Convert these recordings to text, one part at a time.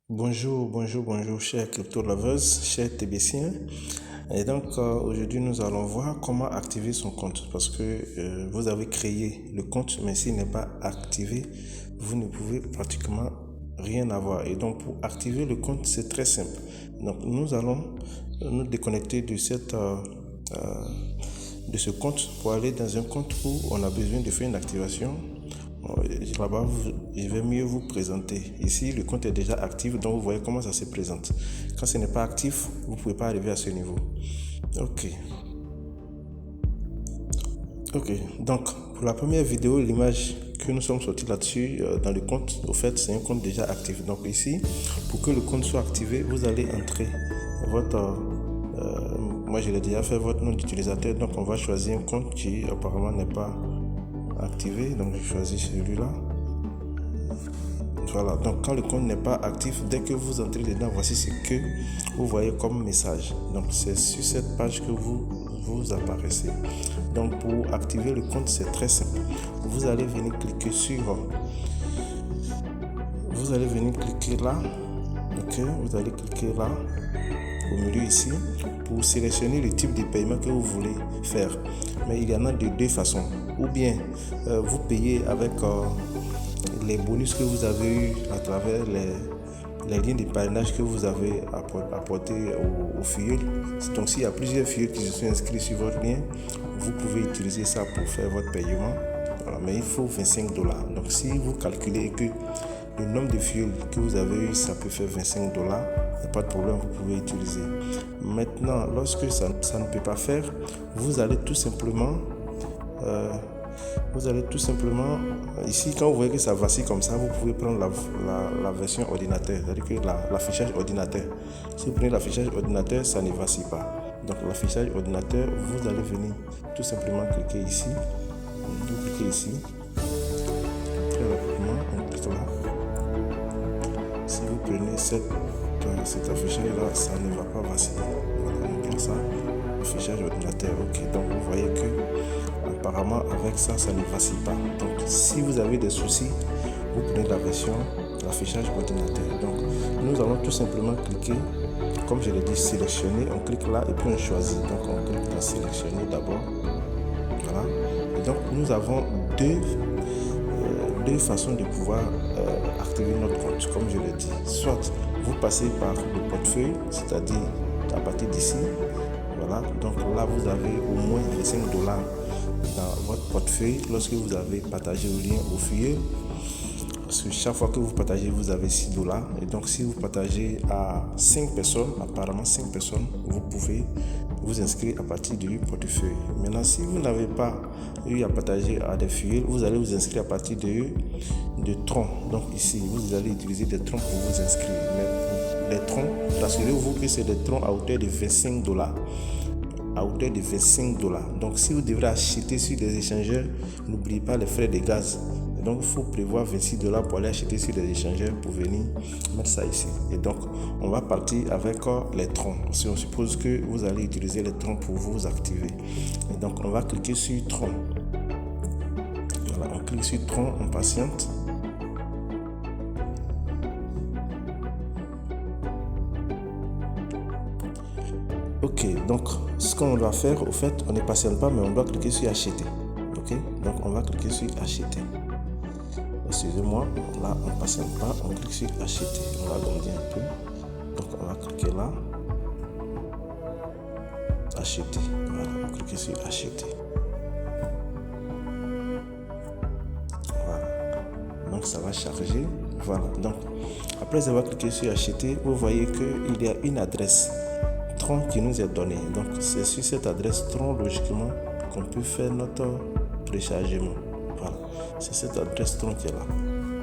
Bonjour, chers crypto lovers, chers TBCiens. Et donc, aujourd'hui, nous allons voir comment activer son compte parce que vous avez créé le compte, mais s'il n'est pas activé, vous ne pouvez pratiquement rien avoir. Et donc, pour activer le compte, c'est très simple. Donc, nous allons nous déconnecter de ce compte pour aller dans un compte où on a besoin de faire une activation. Là-bas, je vais mieux vous présenter. Ici, le compte est déjà actif, donc vous voyez comment ça se présente. Quand ce n'est pas actif, vous ne pouvez pas arriver à ce niveau. Ok. Donc pour la première vidéo, l'image que nous sommes sortis là-dessus dans le compte, au fait, c'est un compte déjà actif. Donc ici, pour que le compte soit activé, vous allez entrer votre... moi, je l'ai déjà fait, votre nom d'utilisateur. Donc on va choisir un compte qui apparemment n'est pas activé, donc je choisis celui-là. Voilà, donc quand le compte n'est pas actif, dès que vous entrez dedans, voici ce que vous voyez comme message. Donc c'est sur cette page que vous apparaissez. Donc pour activer le compte, c'est très simple. Vous allez venir cliquer là. Ok, vous allez cliquer là au milieu ici pour sélectionner le type de paiement que vous voulez faire. Mais il y en a de deux façons. Ou bien vous payez avec les bonus que vous avez eu à travers les liens de parrainage que vous avez apportés au fuel. Donc s'il y a plusieurs fuels qui se sont inscrits sur votre lien, vous pouvez utiliser ça pour faire votre paiement. Voilà, mais il faut $25. Donc si vous calculez que le nombre de fuels que vous avez eu, ça peut faire $25, il n'y a pas de problème, vous pouvez utiliser. Maintenant, lorsque ça ne peut pas faire, vous allez tout simplement ici, quand vous voyez que ça vacille comme ça, vous pouvez prendre la version ordinateur, c'est-à-dire que l'affichage ordinateur. Si vous prenez l'affichage ordinateur, ça ne vacille pas. Donc l'affichage ordinateur, vous allez venir tout simplement cliquer ici. Vous cliquez ici. Très rapidement, on clique là. Si vous prenez cet affichage-là, ça ne va pas vaciller. Voilà, on prend ça. Affichage ordinateur, ok. Donc vous voyez que apparemment avec ça ne vacille pas. Donc si vous avez des soucis, vous prenez la version l'affichage ordinateur. Donc nous allons tout simplement cliquer, comme je l'ai dit, sélectionner. On clique là et puis on choisit. Donc on clique dans sélectionner d'abord. Voilà. Et donc nous avons deux façons de pouvoir activer notre compte, comme je l'ai dit. Soit vous passez par le portefeuille, c'est-à-dire à partir d'ici. Voilà, donc là vous avez au moins $25 dans votre portefeuille lorsque vous avez partagé le lien au fuel. Parce que chaque fois que vous partagez, vous avez $6. Et donc si vous partagez à 5 personnes, apparemment 5 personnes, vous pouvez vous inscrire à partir du portefeuille. Maintenant, si vous n'avez pas eu à partager à des fuels, vous allez vous inscrire à partir de troncs. Donc ici, vous allez utiliser des troncs pour vous inscrire. Mais les troncs, rassurez-vous que c'est des troncs à hauteur de $25. À hauteur de $25. Donc si vous devrez acheter sur des échangeurs, n'oubliez pas les frais de gaz. Donc il faut prévoir $26 pour aller acheter sur les échangeurs pour venir mettre ça ici. Et donc on va partir avec les troncs. Si on suppose que vous allez utiliser les troncs pour vous activer. Et donc on va cliquer sur tronc. Voilà, on clique sur tronc, on patiente. Ok, donc ce qu'on doit faire, au fait, on ne patiente pas, mais on doit cliquer sur acheter. Ok, donc on va cliquer sur acheter. Excusez-moi, là on ne patiente pas, on clique sur acheter. On va agrandir un peu. Donc on va cliquer là. Acheter. Voilà, on clique sur acheter. Voilà. Donc ça va charger. Voilà. Donc après avoir cliqué sur acheter, vous voyez qu'il y a une adresse Tron qui nous est donnée. Donc c'est sur cette adresse Tron logiquement qu'on peut faire notre préchargement. Voilà, c'est cette adresse Tron qui est là.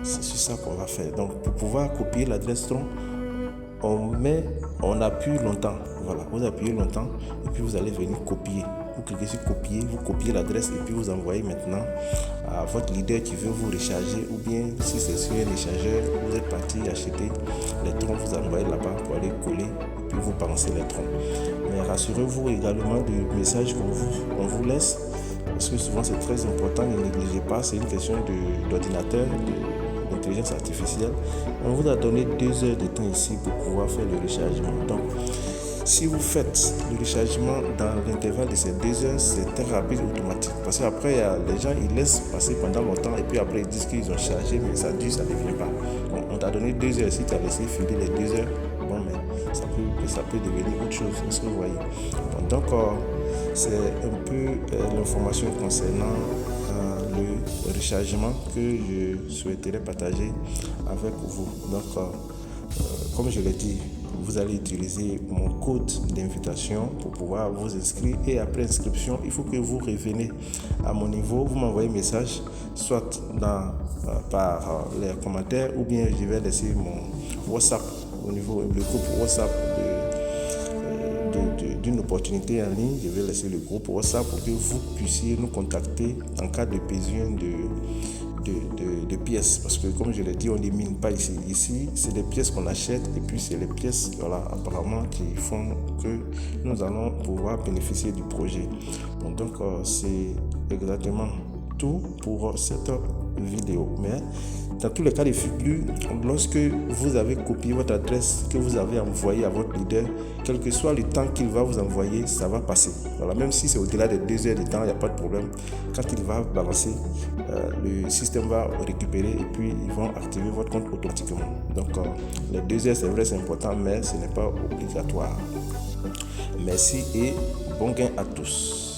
C'est sur ça qu'on va faire. Donc pour pouvoir copier l'adresse Tron, on appuie longtemps. Voilà, vous appuyez longtemps et puis vous allez venir copier. Vous cliquez sur copier, vous copiez l'adresse et puis vous envoyez maintenant à votre leader qui veut vous recharger, ou bien si c'est sur un échangeur, vous êtes parti acheter les troncs, vous envoyez là-bas pour aller coller et puis vous balancez les troncs. Mais rassurez-vous également du message qu'on vous laisse, parce que souvent c'est très important, ne négligez pas, c'est une question d'ordinateur, l'intelligence artificielle, on vous a donné 2 heures de temps ici pour pouvoir faire le rechargement. Donc, si vous faites le rechargement dans l'intervalle de ces 2 heures, c'est très rapide et automatique. Parce qu'après, les gens, ils laissent passer pendant longtemps et puis après, ils disent qu'ils ont chargé, mais ça dure, ça ne vient pas. Donc, on t'a donné 2 heures. Si tu as laissé filer les 2 heures, bon, mais ça peut devenir autre chose. Est-ce que vous voyez? Bon, donc, c'est un peu l'information concernant le rechargement que je souhaiterais partager avec vous. Donc, comme je l'ai dit, vous allez utiliser mon code d'invitation pour pouvoir vous inscrire, et après inscription, il faut que vous reveniez à mon niveau, vous m'envoyez un message, soit par les commentaires, ou bien je vais laisser mon WhatsApp au niveau du groupe WhatsApp d'une opportunité en ligne. Je vais laisser le groupe WhatsApp pour que vous puissiez nous contacter en cas de besoin de pièces, parce que comme je l'ai dit, on ne les mine pas ici. Ici, c'est des pièces qu'on achète, et puis c'est les pièces, apparemment, qui font que nous allons pouvoir bénéficier du projet. Bon, donc, c'est exactement tout pour cette vidéo. Mais dans tous les cas de figure, lorsque vous avez copié votre adresse que vous avez envoyée à votre leader, quel que soit le temps qu'il va vous envoyer, ça va passer. Voilà, même si c'est au-delà de 2 heures de temps, il n'y a pas de problème. Quand il va balancer, le système va récupérer et puis ils vont activer votre compte automatiquement. Donc, les 2 heures, c'est vrai, c'est important, mais ce n'est pas obligatoire. Merci et bon gain à tous.